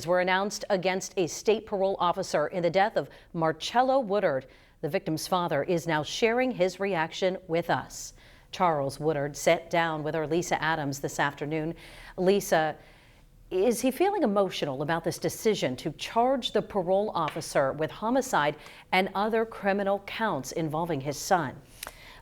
Were announced against a state parole officer in the death of Marcello Woodard. The victim's father is now sharing his reaction with us. Charles Woodard sat down with our Lisa Adams this afternoon. Lisa, is he feeling emotional about this decision to charge the parole officer with homicide and other criminal counts involving his son?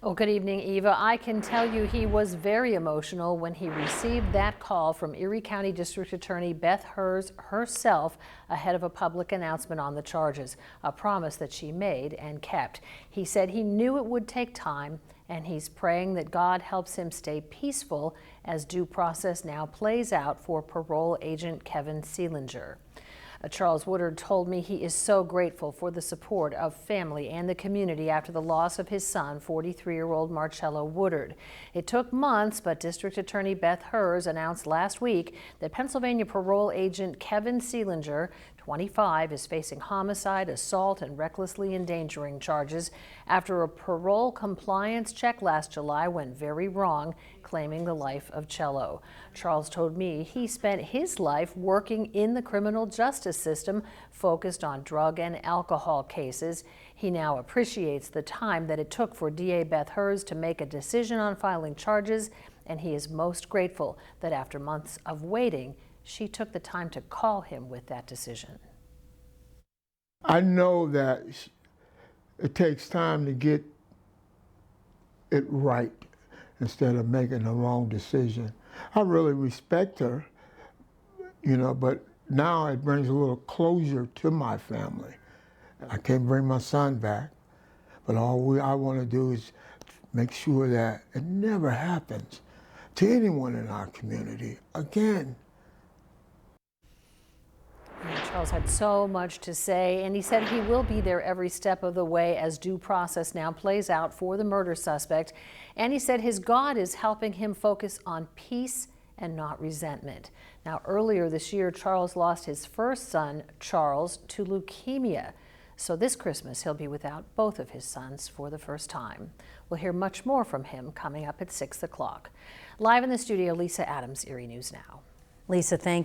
Well, good evening, Eva. I can tell you he was very emotional when he received that call from Erie County District Attorney Beth Herz herself ahead of a public announcement on the charges, a promise that she made and kept. He said he knew it would take time, and he's praying that God helps him stay peaceful as due process now plays out for parole agent Kevin Seelinger. Charles Woodard told me he is so grateful for the support of family and the community after the loss of his son, 43-year-old Marcello Woodard. It took months, but District Attorney Beth Herz announced last week that Pennsylvania parole agent Kevin Seelinger, 25, is facing homicide, assault, and recklessly endangering charges after a parole compliance check last July went very wrong, claiming the life of Cello. Charles told me he spent his life working in the criminal justice system focused on drug and alcohol cases. He now appreciates the time that it took for DA Beth Herz to make a decision on filing charges, and he is most grateful that after months of waiting, she took the time to call him with that decision. I know that it takes time to get it right instead of making the wrong decision. I really respect her, you know, but now it brings a little closure to my family. I can't bring my son back, but I want to do is make sure that it never happens to anyone in our community again. Charles had so much to say, and he said he will be there every step of the way as due process now plays out for the murder suspect. And he said his God is helping him focus on peace and not resentment. Now, earlier this year, Charles lost his first son, Charles, to leukemia. So this Christmas, he'll be without both of his sons for the first time. We'll hear much more from him coming up at 6 o'clock. Live in the studio, Lisa Adams, Erie News Now. Lisa, thank you.